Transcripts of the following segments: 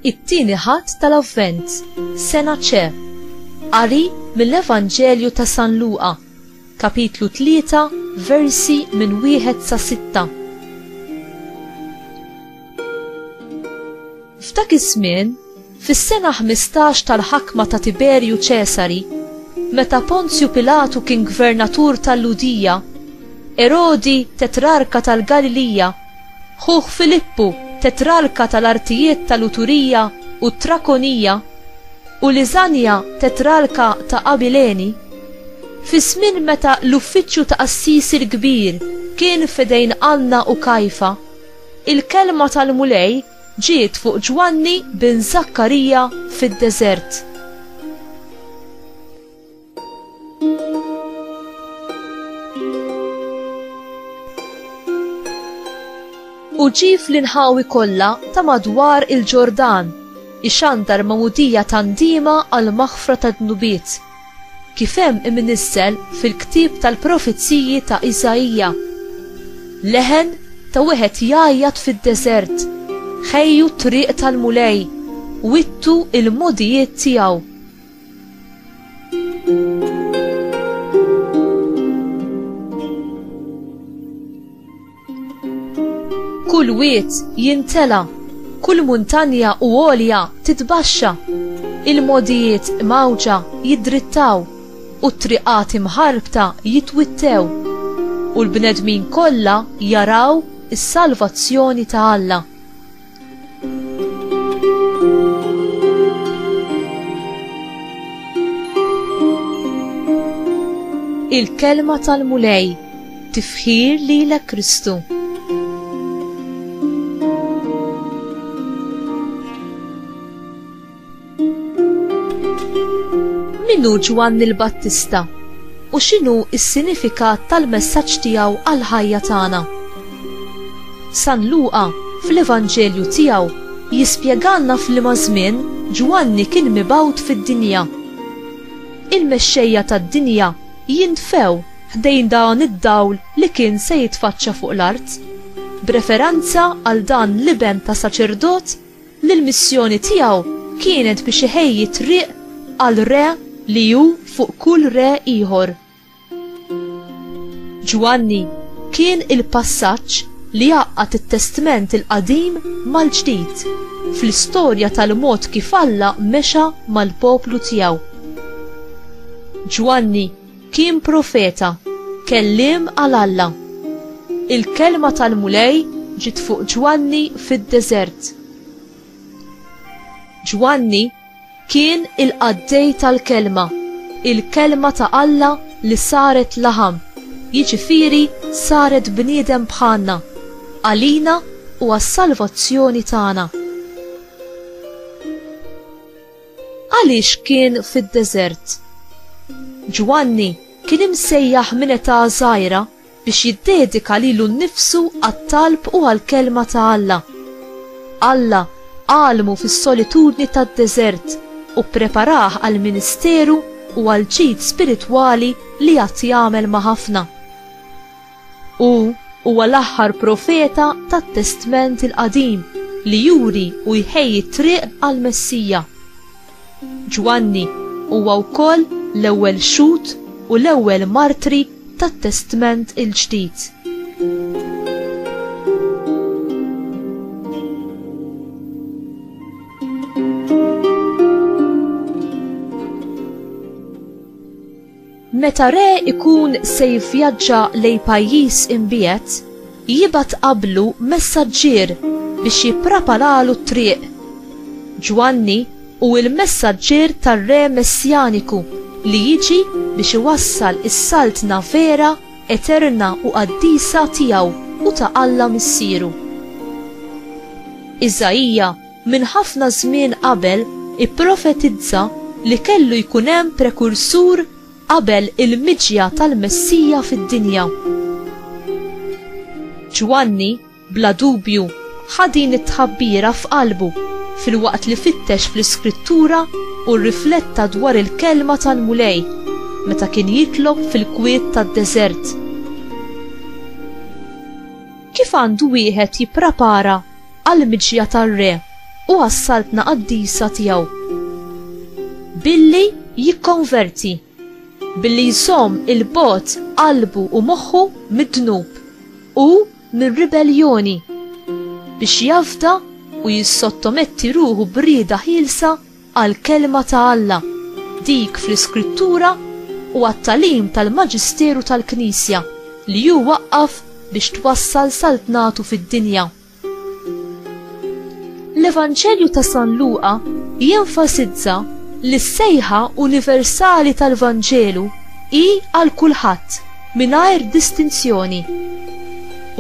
It-tieni ħadd tal-Avvent, sena ċe, qari mill-Evanġelju ta' San Luqa, kapitlu 3, versi minn 1 sa 6. F'dak iż-żmien, fis-sena 15 tal-ħakma ta' Tiberju Ċesari, meta Ponzju Pilatu kien gvernatur tal-Ludija, Erodi tetrarka tal-Galilija, ħuħ Filippu tetrarka tal-artijiet tal-Uturija u Trakonija u Lizanja tetrarka ta' Abileni, fi żmien meta l-uffiċċju ta' Assisi l-kbir kien f'idejn Anna u Kajfa, il-kelma tal-mulej ġiet fuq Ġwanni bin Zakkarija fid-deżert. U ġie fl-inħawi kollha ta' madwar il-Ġordan, ixandar mawdija tandima għal maħfra ta' dnubiet, kif hemm imnissel fil-ktieb tal-profizziji ta' Iżajija. Leħen ta' wieħed jgħajjad fid-deżert, ħejju triq tal-mulej, wittu il-modijiet tiegħu. Kull wiet jintela, kull muntanja u għolja titbaxxa, il-modijiet mawġa jiddrittaw u t-triqat imħarbta jitwittew u l-bnedmin kollha jaraw is-salvazzjoni ta' Alla. Il-kelma tal-mulej, tifħir lilek Kristu. Minnu Ġwanni l-Battista u x'inhu s-sinifikat tal-messaġġ tiegħu għall-ħajja tagħna? San Luqa fl-Evanġelju tiegħu jispjegalna f'liema żmien Ġwanni kien mibgħut fid-dinja. Il-mexxejja tad-dinja jintfew ħdejn dan id-dawl li kien se jitfaċċa fuq l-art, b'referenza għal dan l-iben ta' saċerdot li l-missjoni tiegħu kienet biex iħejji triq għal re li hu fuq kull re ieħor. Ġwanni kien il-passaġġ li għaqqad it-Testament il-qadim mal-ġdid fl-istorja tal-mod kif Alla mexa mal-poplu tiegħu. Ġwanni kien profeta, kelliem għal Alla. Il-kelma tal-mulej ġiet fuq Ġwanni fid-deżert. Ġwanni kien il-qaddej tal-kelma, il-kelma ta' Alla li saret laħam, jiġifieri saret bniedem bħalna, għalina u għas-salvazzjoni tagħna. Għaliex kien fid-deżert? Ġwanni kien imsejjaħ minn età żgħira biex jiddedika lilu nnifsu għat-talb u għall-kelma ta' Alla. Alla għalmu fis-solitudni tad-deżert u preparah għal-ministeru u għal-ġid spiritwali li għat jagħmel ma' ħafna. U huwa l-aħħar profeta tat-Testament il-qadim li juri u jħejji triq għal-Messija. Ġwanni huwa wkoll l-ewwel xut u l-ewwel martri tat-Testament il-ġdid. Meta re ikun se jivvjaġġa lejn pajjiż imbiet, jibgħat qablu messaġġier biex jippreparalu t-triq. Ġwanni hu l-messaġġier tar-re messjaniku li jiġi biex iwassal is-saltna vera, eterna u qaddisa tiegħu u ta' Alla missieru. Iżajija minn ħafna żmien qabel ipprofetizza li kellu jkun hemm prekursur qabel il-miġja tal-Messija fid-dinja. Ġwanni, bla dubju, ħadin it-tħabbira f'qalbu fil-waqt li fittex fl-Iskrittura u rrifletta dwar il-kelma tal-mulej meta kien jitlob fil-kwiet tad-deżert. Kif għandu wieħed jipprepara għall-miġja tar-re u għas-saltna qaddisa tiegħu? Billi jikkonverti, billi jżomm il-bogħod qalbu u moħħu mid-dnub u mir-ribeljoni biex jafda u jissottometti ruħu b'rieda ħielsa għal kelma ta' Alla, dik fl-Iskrittura u għat-talim tal-Maġisteru tal-Knisja li hu waqqaf biex twassal saltnatu fid-dinja. L-Evanġelju ta' San Luqa jenfasizza li s-sejħa universali tal-Vanġelu hi għal kulħadd mingħajr distinzjoni.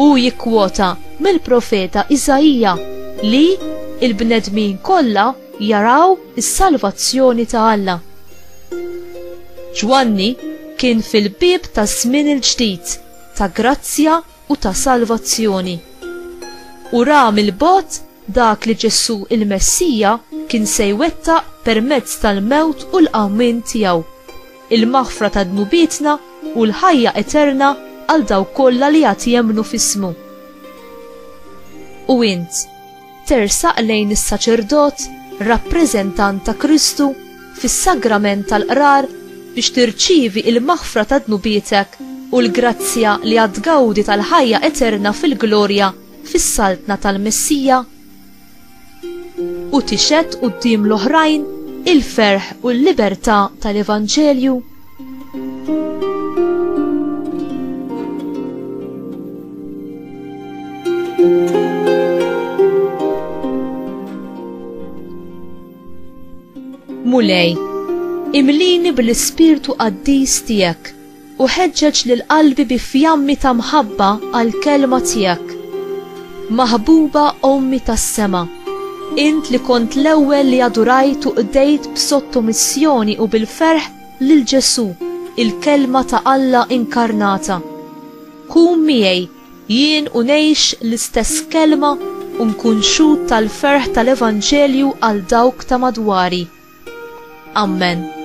U jikkwota mill-profeta Iżajija li il-bnedmin kollha jaraw is-salvazzjoni ta' Alla. Ġwanni kien fil-bib ta' żmien il-ġdid ta' grazzja u ta' salvazzjoni. U ra mill-bogħod dak li Ġesu il-Messija kien se jwettaq permezz tal-mewt u l-qawmien tiegħu, il-maħfra ta' dnubietna u l-ħajja eterna għal dawk kollha li qed jemmnu f'ismu. U int tersaq lejn is-saċerdot rappreżentant ta' Kristu fis-sagrament tal-qrar biex tirċievi il-maħfra ta' dnubietek u l-grazzja li għad gawdi tal-ħajja eterna fil-glorja fis-saltna tal-Messija. U tixed quddiem l-oħrajn il-ferħ u l-libertà tal-Evanġelju. Mulej, imlini bil-Ispirtu Qaddis tiegħek u ħeġġeġ lil qalbi bi fjammi ta' mħabba għal kelma tiegħek. Maħbuba Ommi tas-sema, int li kont l-ewwel li adurajt u qdejt b'sottomissjoni u bil-ferħ lil Ġesu, il-kelma ta' Alla inkarnata. Kun miegħi jien u ngħix l-istess kelma u nkun xhud tal-ferħ tal-Evanġelju għal dawk ta' madwari. Amen.